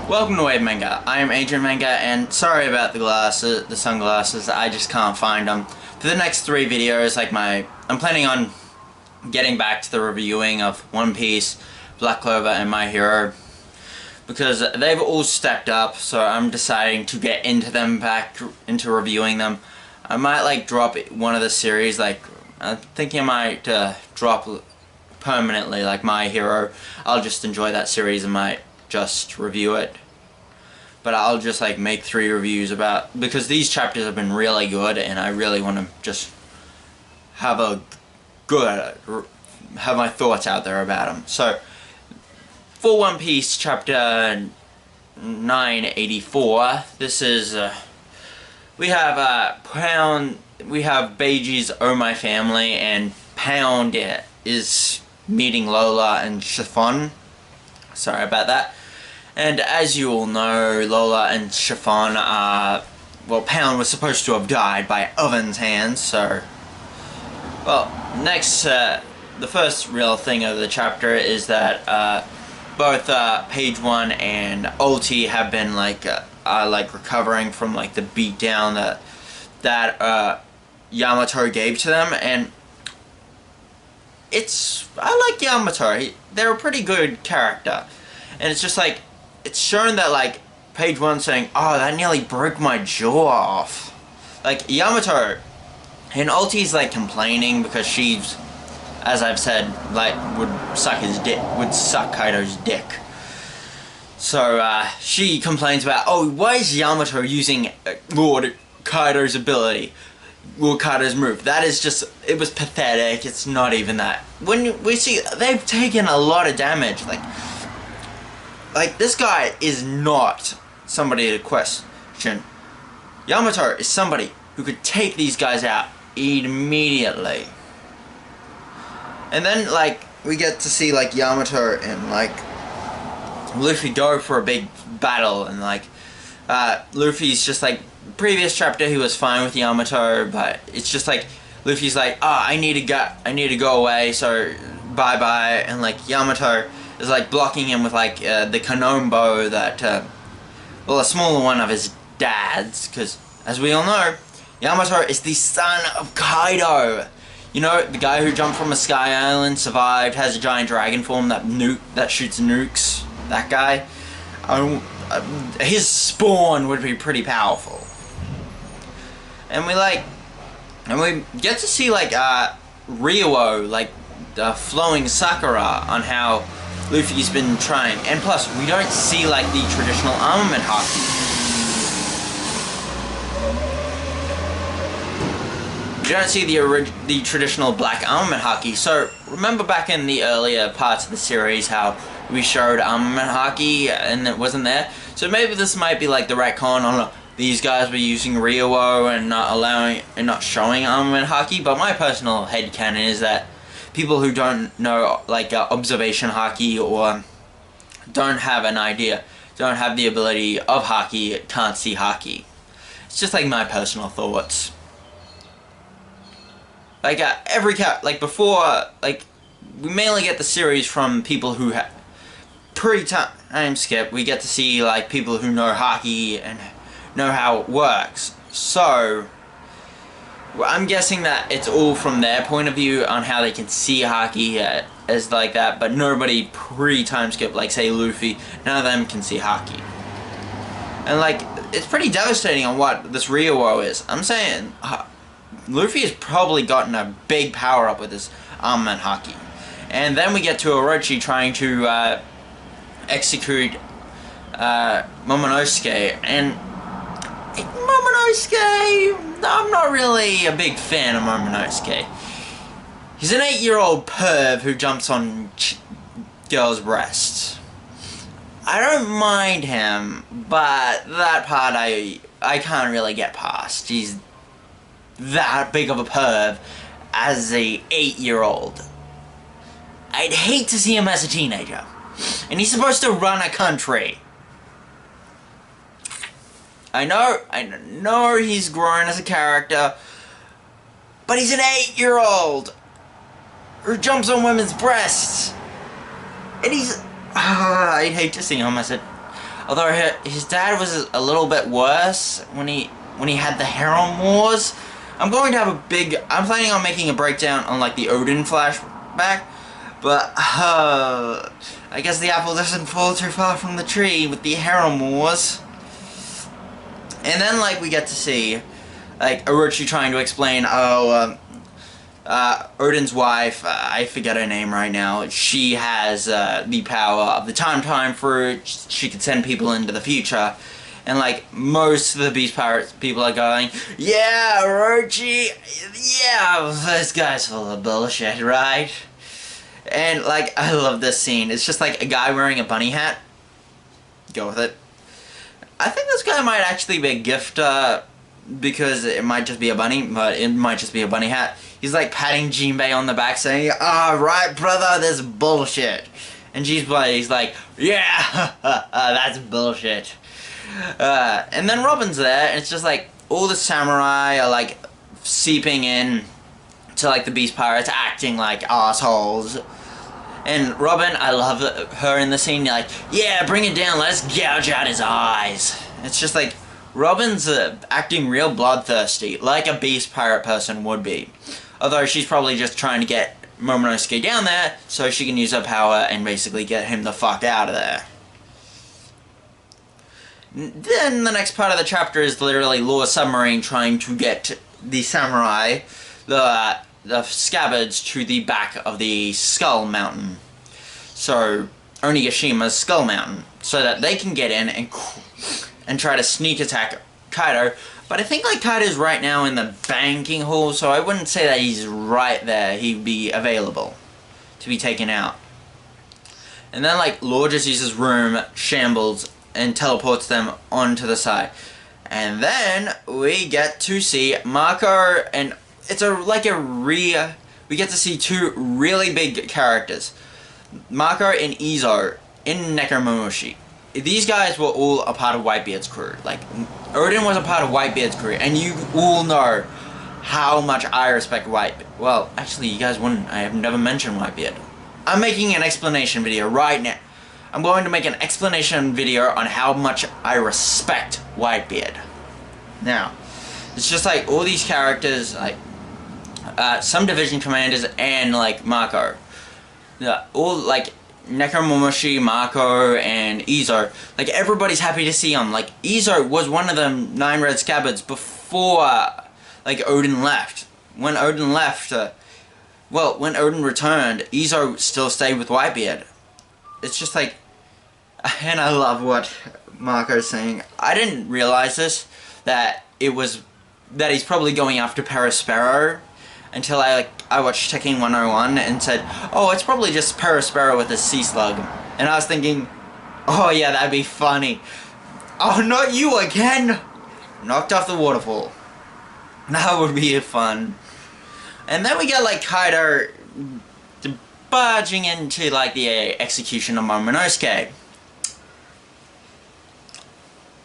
Welcome to Wave Manga. I am Adrian Manga, and sorry about the sunglasses. I just can't find them. For the next 3 videos, I'm planning on getting back to the reviewing of One Piece, Black Clover, and My Hero, because they've all stacked up. So I'm deciding to get into them, back into reviewing them. I might drop one of the series. I'm thinking I might drop permanently, like My Hero. I'll just enjoy that series and might just review it, but I'll just make 3 reviews because these chapters have been really good, and I really want to just have my thoughts out there about them. So for One Piece chapter 984, this is we have Beiji's Oh My Family, and Pound is meeting Lola and Chiffon. Sorry about that. And as you all know, Lola and Chiffon Pound was supposed to have died by Oven's hands, so... Well, next, the first real thing of the chapter is that both Page One and Ulti have been recovering from the beatdown that Yamato gave to them, and I like Yamato. They're a pretty good character, and it's just it's shown that Page One saying, "Oh, that nearly broke my jaw off." Yamato and Ulti's complaining because she's, as I've said, would suck Kaido's dick. So she complains about, "Oh, why is Yamato using Lord Kaido's ability? Lord Kaido's move. That is just, it was pathetic. It's not even that." When we see, they've taken a lot of damage. This guy is not somebody to question. Yamato is somebody who could take these guys out immediately. And then, we get to see, Yamato and, Luffy go for a big battle, and, Luffy's just, previous chapter he was fine with Yamato, but it's just, Luffy's "Oh, I need to go away, so bye-bye," and, Yamato is blocking him with the Kanombo that a smaller one of his dad's, because as we all know, Yamato is the son of Kaido. You know, the guy who jumped from a sky island, survived, has a giant dragon form that shoots nukes. That guy. His spawn would be pretty powerful. And we get to see Ryuo, the flowing Sakura, on how Luffy's been trying, and plus we don't see the traditional armament haki. We don't see the traditional black armament haki. So remember back in the earlier parts of the series how we showed armament haki and it wasn't there? So maybe this might be the retcon on these guys were using Ryuo and not showing armament haki. But my personal headcanon is that people who don't know observation haki, or don't have an idea, don't have the ability of haki, can't see haki. It's just my personal thoughts. Every before, we mainly get the series from people who have pre-time skip. We get to see people who know haki and know how it works. So I'm guessing that it's all from their point of view on how they can see haki as that, but nobody pre-time skip, say Luffy, none of them can see haki. And it's pretty devastating on what this Ryuo is. I'm saying Luffy has probably gotten a big power up with his armament haki. And then we get to Orochi trying to execute Momonosuke, and Momonosuke, I'm not really a big fan of Momonosuke. He's an 8-year-old perv who jumps on girls' breasts. I don't mind him, but that part I can't really get past. He's that big of a perv as a 8-year-old. I'd hate to see him as a teenager. And he's supposed to run a country. I know he's grown as a character, but he's an 8-year-old who jumps on women's breasts. And he's... I'd hate to see him as a... Although his dad was a little bit worse when he had the harem wars. I'm planning on making a breakdown on like the Odin flashback, but I guess the apple doesn't fall too far from the tree with the harem wars. And then like we get to see like Orochi trying to explain, Odin's wife, I forget her name right now, she has the power of the time fruit. She can send people into the future. And like most of the Beast Pirates people are going, yeah, Orochi, yeah, this guy's full of bullshit, right? And like I love this scene. It's just like a guy wearing a bunny hat. Go with it. I think this guy might actually be a gift, because it might just be a bunny, but it might just be a bunny hat. He's like patting Jinbei on the back saying, right brother, this bullshit. And Jinbei's like, yeah, that's bullshit. And then Robin's there, and it's just like all the samurai are like seeping in to like the Beast Pirates, acting like assholes. And Robin, I love her in the scene, like, yeah, bring it down, let's gouge out his eyes. It's just like, Robin's acting real bloodthirsty, like a Beast Pirate person would be. Although she's probably just trying to get Momonosuke down there so she can use her power and basically get him the fuck out of there. Then the next part of the chapter is literally Law's submarine trying to get the samurai, the scabbards, to the back of the Skull Mountain. So, Onigashima's Skull Mountain. So that they can get in and try to sneak attack Kaido. But I think like Kaido's right now in the banking hall, so I wouldn't say that he's right there. He'd be available to be taken out. And then like Law just uses room, shambles, and teleports them onto the side. And then we get to see Mako, and it's we get to see two really big characters. Mako and Izo in Nekomamushi. These guys were all a part of Whitebeard's crew. Like, Odin was a part of Whitebeard's crew, and you all know how much I respect Whitebeard. Well, actually, you guys wouldn't. I have never mentioned Whitebeard. I'm making an explanation video right now. I'm going to make an explanation video on how much I respect Whitebeard. Now, it's just like all these characters, like some division commanders and like Mako. All like Nekomamushi, Mako, and Izo. Like everybody's happy to see him. Like Izo was one of the 9 Red Scabbards before like Odin left. When Odin left, when Odin returned, Izo still stayed with Whitebeard. It's just like, and I love what Marco's saying. I didn't realize this, that he's probably going after Perospero, until I watched Tekken 101 and said, oh, it's probably just Perospero with a sea slug. And I was thinking, oh yeah, that'd be funny. Oh, not you again! Knocked off the waterfall. That would be fun. And then we get like Kaido barging into like the execution of Momonosuke.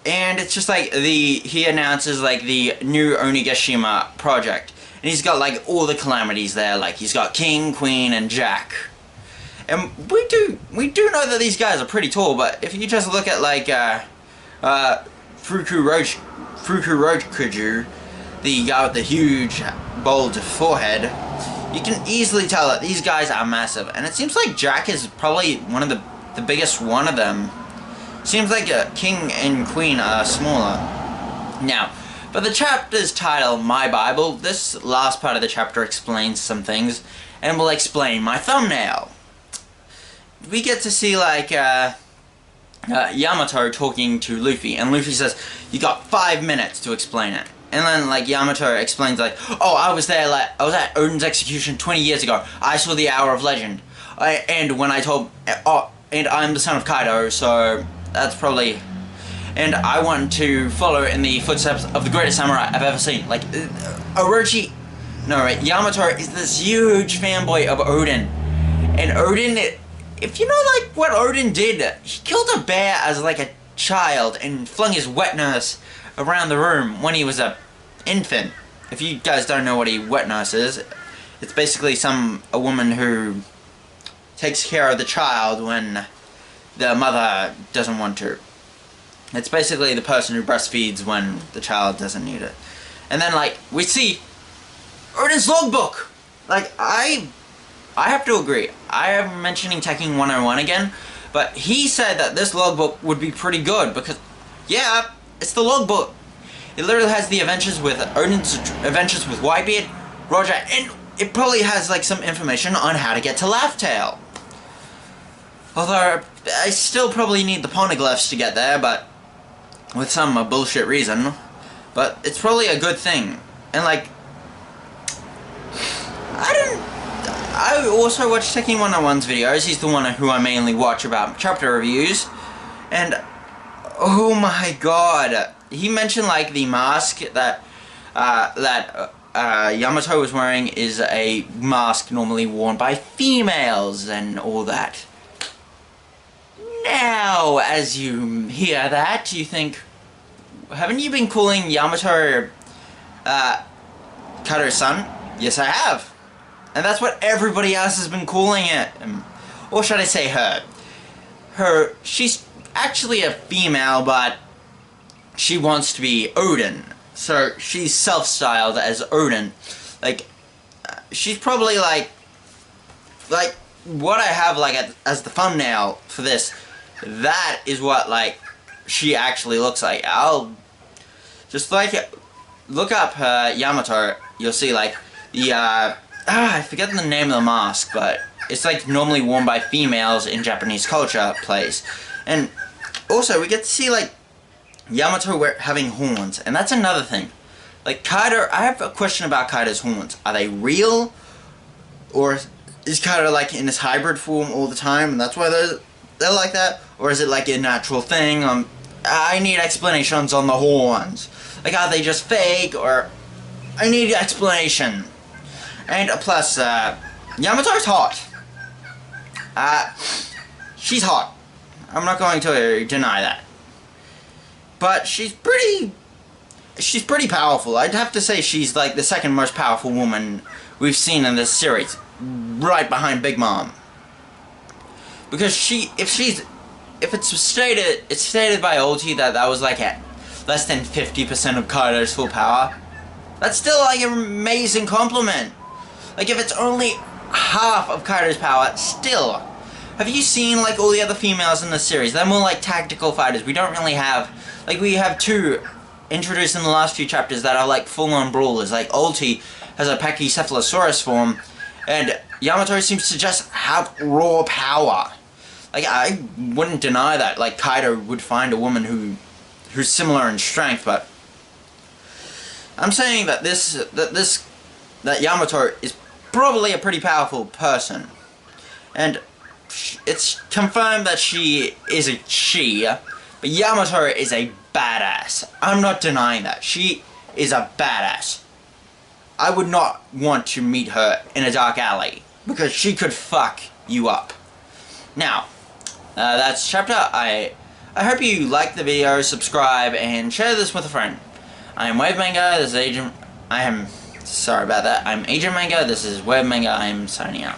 And it's just like he announces like the new Onigashima project. And he's got like all the calamities there, like he's got King, Queen, and Jack. And we do know that these guys are pretty tall, but if you just look at like Fukurokuju, the guy with the huge bold forehead, you can easily tell that these guys are massive. And it seems like Jack is probably one of the biggest one of them. Seems like King and Queen are smaller. Now, but the chapter's titled My Bible. This last part of the chapter explains some things, and will explain my thumbnail. We get to see like Yamato talking to Luffy, and Luffy says, you got 5 minutes to explain it. And then like Yamato explains like, oh, I was there, like I was at Odin's execution 20 years ago. I saw the Hour of Legend. And when I told, and I'm the son of Kaido, so that's probably, and I want to follow in the footsteps of the greatest samurai I've ever seen. Like, Yamato is this huge fanboy of Odin. And Odin, if you know like what Odin did, he killed a bear as like a child and flung his wet nurse around the room when he was a infant. If you guys don't know what a wet nurse is, it's basically a woman who takes care of the child when the mother doesn't want to. It's basically the person who breastfeeds when the child doesn't need it. And then, like, we see Odin's logbook! Like, I have to agree. I am mentioning Tekken 101 again, but he said that this logbook would be pretty good because, yeah, it's the logbook. It literally has the adventures with Odin's adventures with Whitebeard, Roger, and it probably has, like, some information on how to get to Laugh Tale. Although, I still probably need the poneglyphs to get there, but with some bullshit reason. But it's probably a good thing. And, like, I also watch Tekken 101's videos. He's the one who I mainly watch about chapter reviews. And, oh my god. He mentioned, like, the mask that Yamato was wearing is a mask normally worn by females and all that. Now, as you hear that, you think, haven't you been calling Yamato, Kaido's son? Yes, I have. And that's what everybody else has been calling it. Or should I say her. She's actually a female, but she wants to be Odin. So she's self-styled as Odin. Like, she's probably like what I have, like, as the thumbnail for this, that is what, like, she actually looks like. I'll just, like, look up Yamato. You'll see, like, the, I forget the name of the mask, but it's, like, normally worn by females in Japanese culture plays. And also, we get to see, like, Yamato having horns, and that's another thing. Like, Kaido, I have a question about Kaido's horns. Are they real? Or is Kaido, like, in his hybrid form all the time, and that's why they're like that? Or is it, like, a natural thing? I need explanations on the horns. Like, are they just fake, or... I need explanation. And plus, Yamato's hot. She's hot. I'm not going to deny that. But she's pretty powerful. I'd have to say she's, like, the second most powerful woman we've seen in this series. Right behind Big Mom. Because if it's stated by Ulti that was, like, at less than 50% of Kaido's full power, that's still, like, an amazing compliment. Like, if it's only half of Kaido's power, still. Have you seen, like, all the other females in the series? They're more like tactical fighters. We don't really have, like, we have two introduced in the last few chapters that are, like, full-on brawlers. Like, Ulti has a Pachycephalosaurus form, and Yamato seems to just have raw power. Like, I wouldn't deny that. Like, Kaido would find a woman who's similar in strength, but I'm saying that that Yamato is probably a pretty powerful person, and it's confirmed that she is a she, but Yamato is a badass. I'm not denying that. She is a badass. I would not want to meet her in a dark alley, because she could fuck you up. Now, that's chapter. I hope you like the video, subscribe, and share this with a friend. I am Wave Manga, this is Agent... sorry about that. I'm Agent Manga, this is Wave Manga, I'm signing out.